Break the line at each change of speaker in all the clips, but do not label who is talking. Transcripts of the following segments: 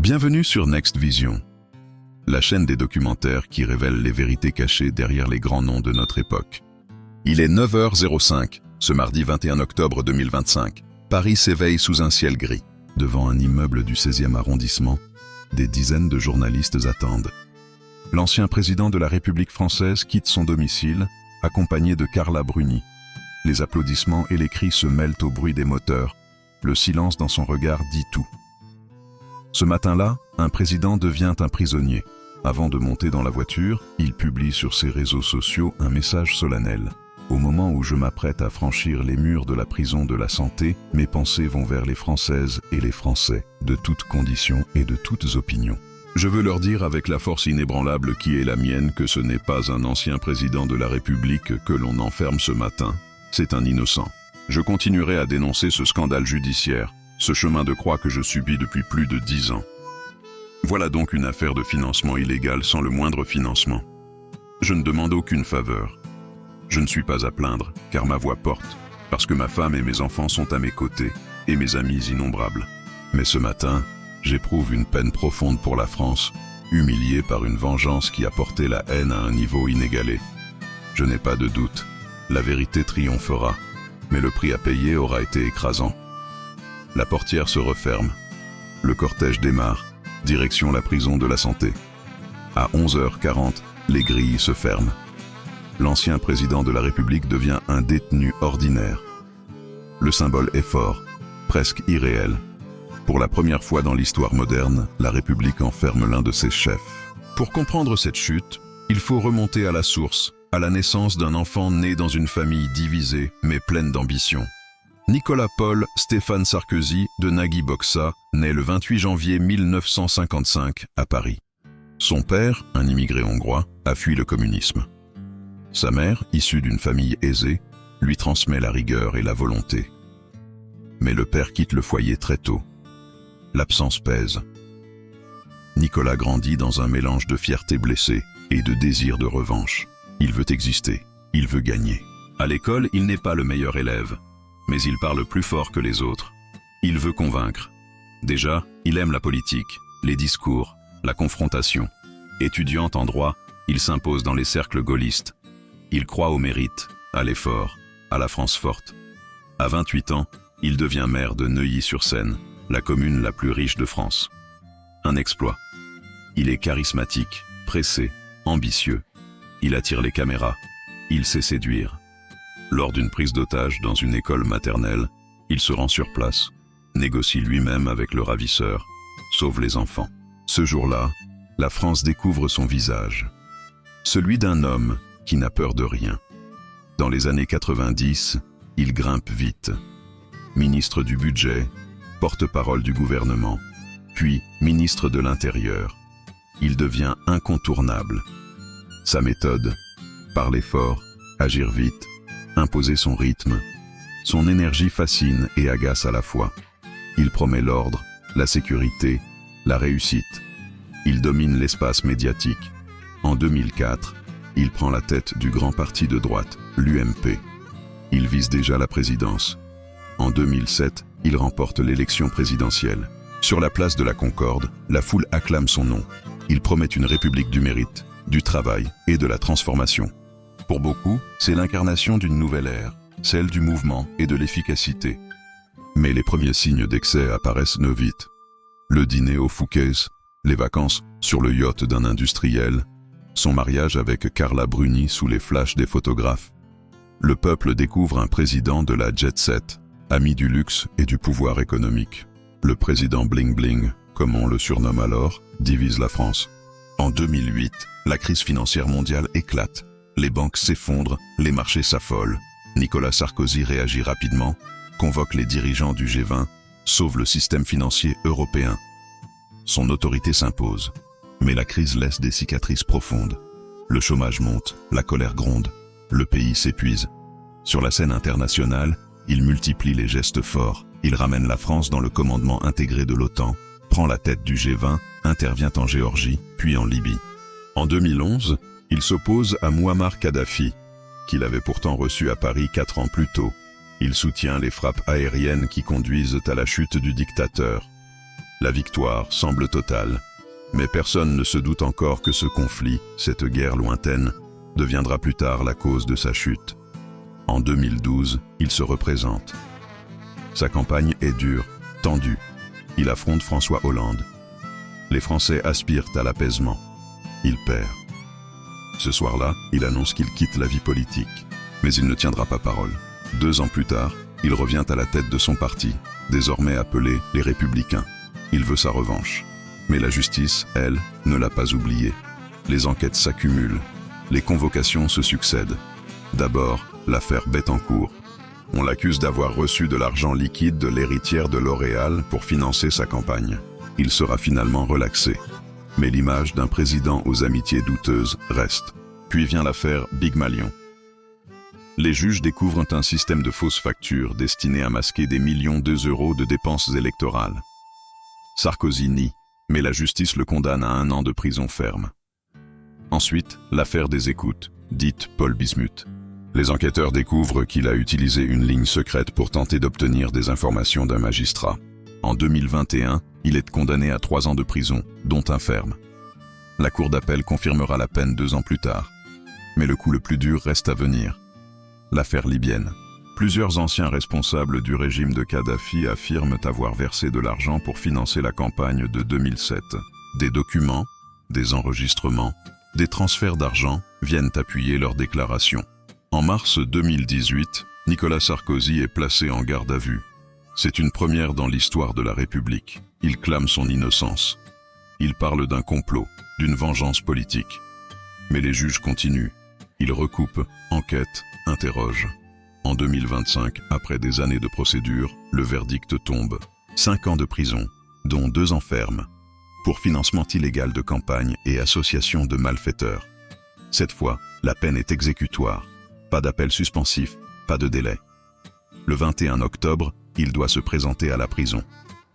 Bienvenue sur Next Vision, la chaîne des documentaires qui révèle les vérités cachées derrière les grands noms de notre époque. Il est 9h05, ce mardi 21 octobre 2025. Paris s'éveille sous un ciel gris. Devant un immeuble du 16e arrondissement, des dizaines de journalistes attendent. L'ancien président de la République française quitte son domicile, accompagné de Carla Bruni. Les applaudissements et les cris se mêlent au bruit des moteurs. Le silence dans son regard dit tout. Ce matin-là, un président devient un prisonnier. Avant de monter dans la voiture, il publie sur ses réseaux sociaux un message solennel. Au moment où je m'apprête à franchir les murs de la prison de la santé, mes pensées vont vers les Françaises et les Français, de toutes conditions et de toutes opinions. Je veux leur dire avec la force inébranlable qui est la mienne que ce n'est pas un ancien président de la République que l'on enferme ce matin, c'est un innocent. Je continuerai à dénoncer ce scandale judiciaire, ce chemin de croix que je subis depuis plus de 10 ans. Voilà donc une affaire de financement illégal sans le moindre financement. Je ne demande aucune faveur. Je ne suis pas à plaindre, car ma voix porte, parce que ma femme et mes enfants sont à mes côtés, et mes amis innombrables. Mais ce matin, j'éprouve une peine profonde pour la France, humiliée par une vengeance qui a porté la haine à un niveau inégalé. Je n'ai pas de doute, la vérité triomphera, mais le prix à payer aura été écrasant. La portière se referme. Le cortège démarre, direction la prison de la santé. À 11h40, les grilles se ferment. L'ancien président de la République devient un détenu ordinaire. Le symbole est fort, presque irréel. Pour la première fois dans l'histoire moderne, la République enferme l'un de ses chefs. Pour comprendre cette chute, il faut remonter à la source, à la naissance d'un enfant né dans une famille divisée mais pleine d'ambition. Nicolas Paul Stéphane Sarkozy de Nagui Boxa naît le 28 janvier 1955 à Paris. Son père, un immigré hongrois, a fui le communisme. Sa mère, issue d'une famille aisée, lui transmet la rigueur et la volonté. Mais le père quitte le foyer très tôt. L'absence pèse. Nicolas grandit dans un mélange de fierté blessée et de désir de revanche. Il veut exister, il veut gagner. À l'école, il n'est pas le meilleur élève, mais il parle plus fort que les autres. Il veut convaincre. Déjà, il aime la politique, les discours, la confrontation. Étudiant en droit, il s'impose dans les cercles gaullistes. Il croit au mérite, à l'effort, à la France forte. À 28 ans, il devient maire de Neuilly-sur-Seine, la commune la plus riche de France. Un exploit. Il est charismatique, pressé, ambitieux. Il attire les caméras. Il sait séduire. Lors d'une prise d'otage dans une école maternelle, il se rend sur place, négocie lui-même avec le ravisseur, sauve les enfants. Ce jour-là, la France découvre son visage. Celui d'un homme qui n'a peur de rien. Dans les années 90, il grimpe vite. Ministre du Budget, porte-parole du gouvernement, puis ministre de l'Intérieur. Il devient incontournable. Sa méthode, parler fort, agir vite, imposer son rythme. Son énergie fascine et agace à la fois. Il promet l'ordre, la sécurité, la réussite. Il domine l'espace médiatique. En 2004, il prend la tête du grand parti de droite, l'UMP. Il vise déjà la présidence. En 2007, il remporte l'élection présidentielle. Sur la place de la Concorde, la foule acclame son nom. Il promet une république du mérite, du travail et de la transformation. Pour beaucoup, c'est l'incarnation d'une nouvelle ère, celle du mouvement et de l'efficacité. Mais les premiers signes d'excès apparaissent vite. Le dîner au Fouquet's, les vacances sur le yacht d'un industriel, son mariage avec Carla Bruni sous les flashs des photographes. Le peuple découvre un président de la jet-set, ami du luxe et du pouvoir économique. Le président Bling Bling, comme on le surnomme alors, divise la France. En 2008, la crise financière mondiale éclate. Les banques s'effondrent, les marchés s'affolent. Nicolas Sarkozy réagit rapidement, convoque les dirigeants du G20, sauve le système financier européen. Son autorité s'impose. Mais la crise laisse des cicatrices profondes. Le chômage monte, la colère gronde, le pays s'épuise. Sur la scène internationale, il multiplie les gestes forts. Il ramène la France dans le commandement intégré de l'OTAN, prend la tête du G20, intervient en Géorgie, puis en Libye. En 2011, il s'oppose à Mouammar Kadhafi, qu'il avait pourtant reçu à Paris 4 ans plus tôt. Il soutient les frappes aériennes qui conduisent à la chute du dictateur. La victoire semble totale, mais personne ne se doute encore que ce conflit, cette guerre lointaine, deviendra plus tard la cause de sa chute. En 2012, il se représente. Sa campagne est dure, tendue. Il affronte François Hollande. Les Français aspirent à l'apaisement. Il perd. Ce soir-là, il annonce qu'il quitte la vie politique. Mais il ne tiendra pas parole. 2 ans plus tard, il revient à la tête de son parti, désormais appelé les Républicains. Il veut sa revanche. Mais la justice, elle, ne l'a pas oublié. Les enquêtes s'accumulent. Les convocations se succèdent. D'abord, l'affaire Bettencourt. On l'accuse d'avoir reçu de l'argent liquide de l'héritière de L'Oréal pour financer sa campagne. Il sera finalement relaxé. Mais l'image d'un président aux amitiés douteuses reste. Puis vient l'affaire Big Malion. Les juges découvrent un système de fausses factures destiné à masquer des millions d'euros de dépenses électorales. Sarkozy nie, mais la justice le condamne à 1 an de prison ferme. Ensuite, l'affaire des écoutes, dite Paul Bismuth. Les enquêteurs découvrent qu'il a utilisé une ligne secrète pour tenter d'obtenir des informations d'un magistrat. En 2021, il est condamné à 3 ans de prison, dont un ferme. La cour d'appel confirmera la peine 2 ans plus tard. Mais le coup le plus dur reste à venir. L'affaire libyenne. Plusieurs anciens responsables du régime de Kadhafi affirment avoir versé de l'argent pour financer la campagne de 2007. Des documents, des enregistrements, des transferts d'argent viennent appuyer leurs déclarations. En mars 2018, Nicolas Sarkozy est placé en garde à vue. C'est une première dans l'histoire de la République. Il clame son innocence. Il parle d'un complot, d'une vengeance politique. Mais les juges continuent. Ils recoupent, enquêtent, interrogent. En 2025, après des années de procédure, le verdict tombe. 5 ans de prison, dont 2 ans ferme, pour financement illégal de campagne et association de malfaiteurs. Cette fois, la peine est exécutoire. Pas d'appel suspensif, pas de délai. Le 21 octobre, il doit se présenter à la prison.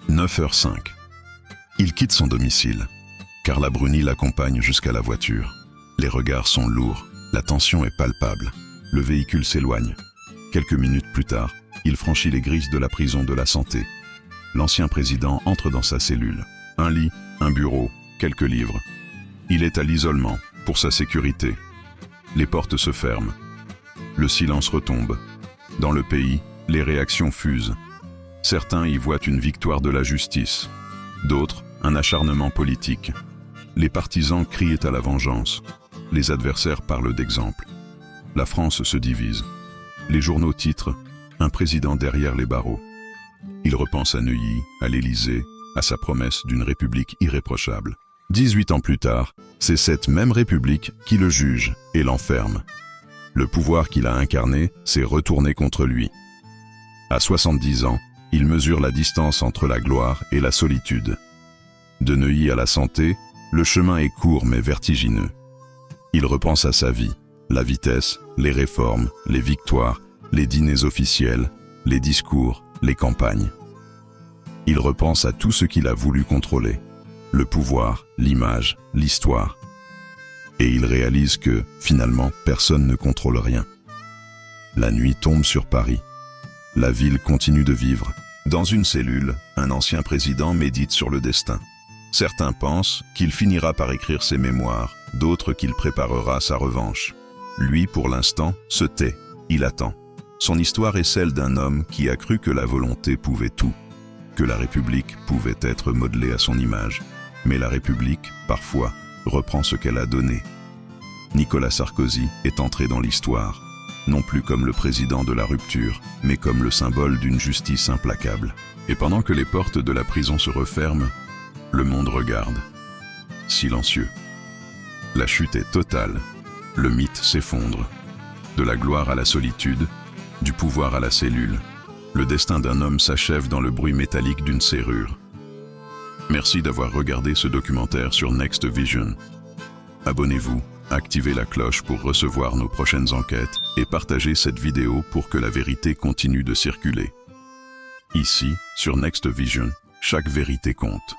9h05. Il quitte son domicile. Carla Bruni l'accompagne jusqu'à la voiture. Les regards sont lourds, la tension est palpable. Le véhicule s'éloigne. Quelques minutes plus tard, il franchit les grilles de la prison de la Santé. L'ancien président entre dans sa cellule. Un lit, un bureau, quelques livres. Il est à l'isolement, pour sa sécurité. Les portes se ferment. Le silence retombe. Dans le pays, les réactions fusent. Certains y voient une victoire de la justice. D'autres, un acharnement politique. Les partisans crient à la vengeance. Les adversaires parlent d'exemple. La France se divise. Les journaux titrent « Un président derrière les barreaux ». Il repense à Neuilly, à l'Élysée, à sa promesse d'une république irréprochable. 18 ans plus tard, c'est cette même république qui le juge et l'enferme. Le pouvoir qu'il a incarné s'est retourné contre lui. À 70 ans, il mesure la distance entre la gloire et la solitude. De Neuilly à la Santé, le chemin est court mais vertigineux. Il repense à sa vie, la vitesse, les réformes, les victoires, les dîners officiels, les discours, les campagnes. Il repense à tout ce qu'il a voulu contrôler, le pouvoir, l'image, l'histoire. Et il réalise que, finalement, personne ne contrôle rien. La nuit tombe sur Paris. La ville continue de vivre. Dans une cellule, un ancien président médite sur le destin. Certains pensent qu'il finira par écrire ses mémoires, d'autres qu'il préparera sa revanche. Lui, pour l'instant, se tait, il attend. Son histoire est celle d'un homme qui a cru que la volonté pouvait tout, que la République pouvait être modelée à son image. Mais la République, parfois, reprend ce qu'elle a donné. Nicolas Sarkozy est entré dans l'histoire, non plus comme le président de la rupture, mais comme le symbole d'une justice implacable. Et pendant que les portes de la prison se referment, le monde regarde, silencieux. La chute est totale, le mythe s'effondre. De la gloire à la solitude, du pouvoir à la cellule, le destin d'un homme s'achève dans le bruit métallique d'une serrure. Merci d'avoir regardé ce documentaire sur Next Vision. Abonnez-vous, activez la cloche pour recevoir nos prochaines enquêtes et partagez cette vidéo pour que la vérité continue de circuler. Ici, sur Next Vision, chaque vérité compte.